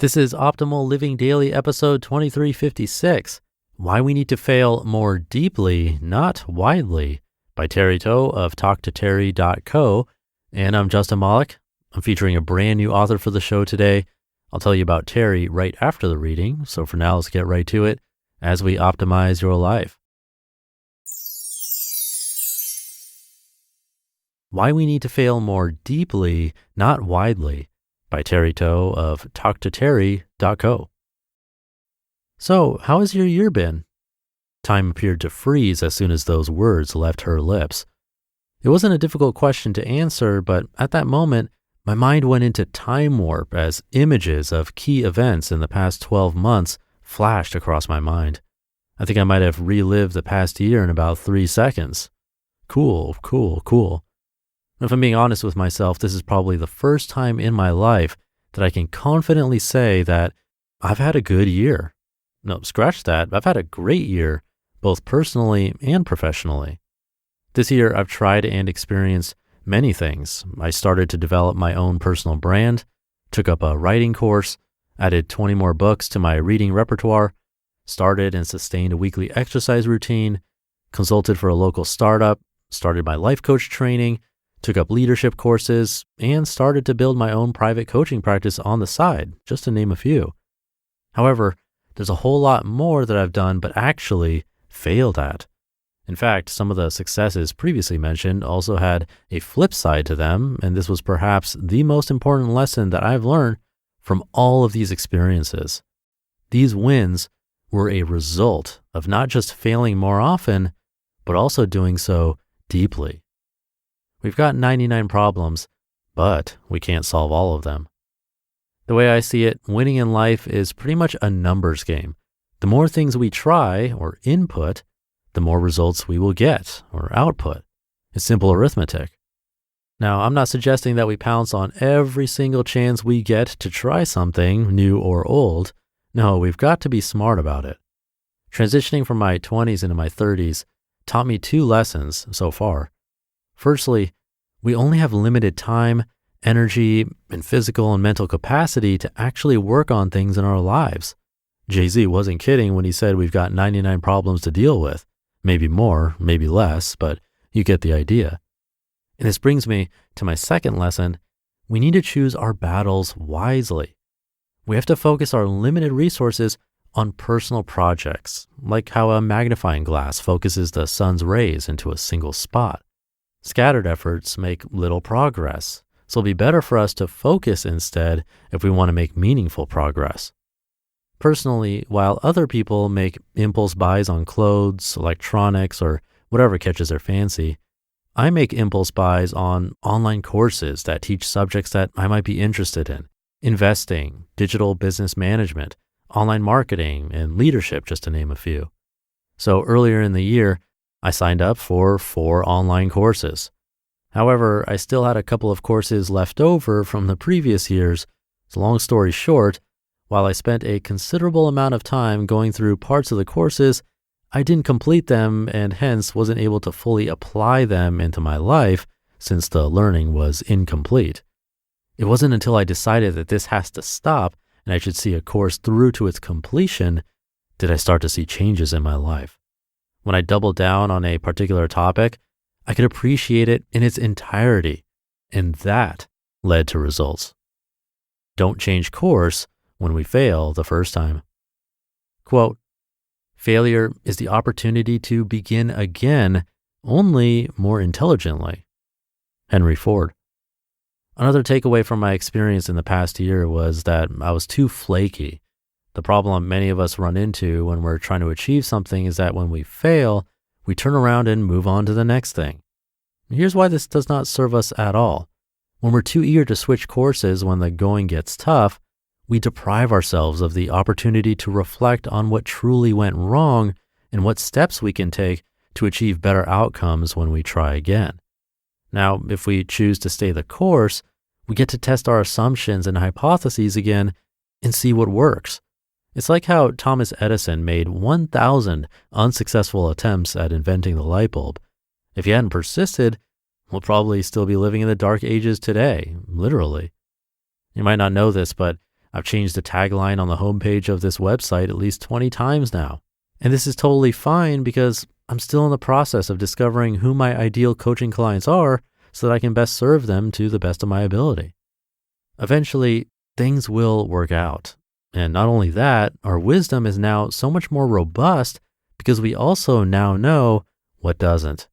This is Optimal Living Daily, episode 2356, Why We Need to Fail More Deeply, Not Widely, by Terry Toe of talktoterry.co. And I'm Justin Malik. I'm featuring a brand new author for the show today. I'll tell you about Terry right after the reading. So for now, let's get right to it as we optimize your life. Why We Need to Fail More Deeply, Not Widely, by Terry Toe of talktoterry.co. So, how has your year been? Time appeared to freeze as soon as those words left her lips. It wasn't a difficult question to answer, but at that moment, my mind went into time warp as images of key events in the past 12 months flashed across my mind. I think I might have relived the past year in about 3 seconds. Cool. If I'm being honest with myself, this is probably the first time in my life that I can confidently say that I've had a good year. No, scratch that. I've had a great year, both personally and professionally. This year, I've tried and experienced many things. I started to develop my own personal brand, took up a writing course, added 20 more books to my reading repertoire, started and sustained a weekly exercise routine, consulted for a local startup, started my life coach training, took up leadership courses, and started to build my own private coaching practice on the side, just to name a few. However, there's a whole lot more that I've done but actually failed at. In fact, some of the successes previously mentioned also had a flip side to them, and this was perhaps the most important lesson that I've learned from all of these experiences. These wins were a result of not just failing more often, but also doing so deeply. We've got 99 problems, but we can't solve all of them. The way I see it, winning in life is pretty much a numbers game. The more things we try or input, the more results we will get or output. It's simple arithmetic. Now, I'm not suggesting that we pounce on every single chance we get to try something, new or old. No, we've got to be smart about it. Transitioning from my 20s into my 30s taught me 2 lessons so far. Firstly, we only have limited time, energy, and physical and mental capacity to actually work on things in our lives. Jay-Z wasn't kidding when he said we've got 99 problems to deal with. Maybe more, maybe less, but you get the idea. And this brings me to my second lesson. We need to choose our battles wisely. We have to focus our limited resources on personal projects, like how a magnifying glass focuses the sun's rays into a single spot. Scattered efforts make little progress, so it'll be better for us to focus instead if we want to make meaningful progress. Personally, while other people make impulse buys on clothes, electronics, or whatever catches their fancy, I make impulse buys on online courses that teach subjects that I might be interested in: investing, digital business management, online marketing, and leadership, just to name a few. So earlier in the year, I signed up for 4 online courses. However, I still had a couple of courses left over from the previous years. So long story short, while I spent a considerable amount of time going through parts of the courses, I didn't complete them and hence wasn't able to fully apply them into my life since the learning was incomplete. It wasn't until I decided that this has to stop and I should see a course through to its completion did I start to see changes in my life. When I doubled down on a particular topic, I could appreciate it in its entirety, and that led to results. Don't change course when we fail the first time. Quote, failure is the opportunity to begin again, only more intelligently. Henry Ford. Another takeaway from my experience in the past year was that I was too flaky. The problem many of us run into when we're trying to achieve something is that when we fail, we turn around and move on to the next thing. Here's why this does not serve us at all. When we're too eager to switch courses when the going gets tough, we deprive ourselves of the opportunity to reflect on what truly went wrong and what steps we can take to achieve better outcomes when we try again. Now, if we choose to stay the course, we get to test our assumptions and hypotheses again and see what works. It's like how Thomas Edison made 1,000 unsuccessful attempts at inventing the light bulb. If he hadn't persisted, we'll probably still be living in the dark ages today, literally. You might not know this, but I've changed the tagline on the homepage of this website at least 20 times now. And this is totally fine because I'm still in the process of discovering who my ideal coaching clients are so that I can best serve them to the best of my ability. Eventually, things will work out. And not only that, our wisdom is now so much more robust because we also now know what doesn't.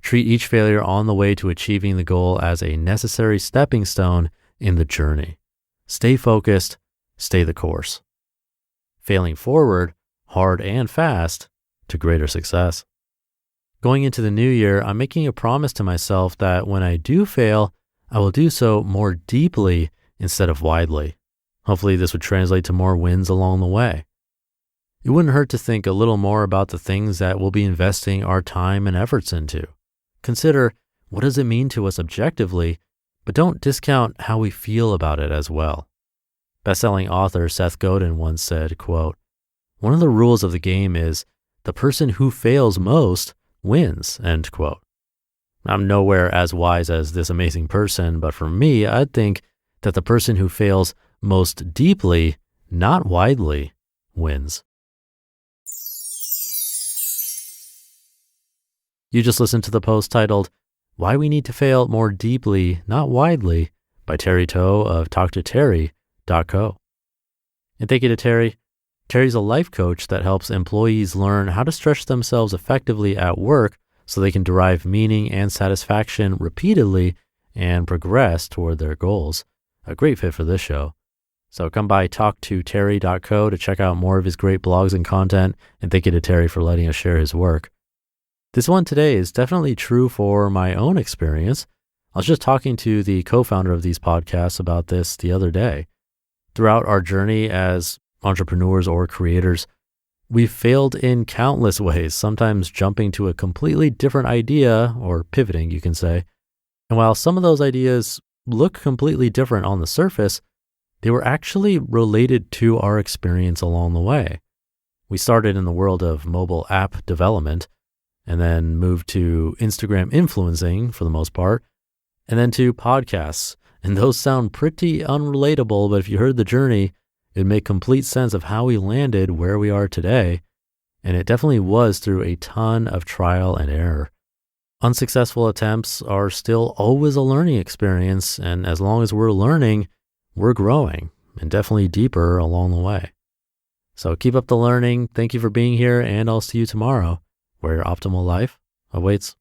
Treat each failure on the way to achieving the goal as a necessary stepping stone in the journey. Stay focused, stay the course. Failing forward, hard and fast, to greater success. Going into the new year, I'm making a promise to myself that when I do fail, I will do so more deeply instead of widely. Hopefully this would translate to more wins along the way. It wouldn't hurt to think a little more about the things that we'll be investing our time and efforts into. Consider, what does it mean to us objectively, but don't discount how we feel about it as well. Best-selling author Seth Godin once said, quote, "One of the rules of the game is the person who fails most wins," end quote. I'm nowhere as wise as this amazing person, but for me, I'd think that the person who fails most deeply, not widely, wins. You just listened to the post titled, "Why We Need to Fail More Deeply, Not Widely," by Terry Toe of talktoterry.co. And thank you to Terry. Terry's a life coach that helps employees learn how to stretch themselves effectively at work so they can derive meaning and satisfaction repeatedly and progress toward their goals. A great fit for this show. So come by talktoterry.co to check out more of his great blogs and content, and thank you to Terry for letting us share his work. This one today is definitely true for my own experience. I was just talking to the co-founder of these podcasts about this the other day. Throughout our journey as entrepreneurs or creators, we've failed in countless ways, sometimes jumping to a completely different idea, or pivoting, you can say. And while some of those ideas look completely different on the surface, they were actually related to our experience along the way. We started in the world of mobile app development, and then moved to Instagram influencing for the most part, and then to podcasts. And those sound pretty unrelatable, but if you heard the journey, it'd make complete sense of how we landed where we are today. And it definitely was through a ton of trial and error. Unsuccessful attempts are still always a learning experience, and as long as we're learning, we're growing, and definitely deeper along the way. So keep up the learning. Thank you for being here, and I'll see you tomorrow, where your optimal life awaits.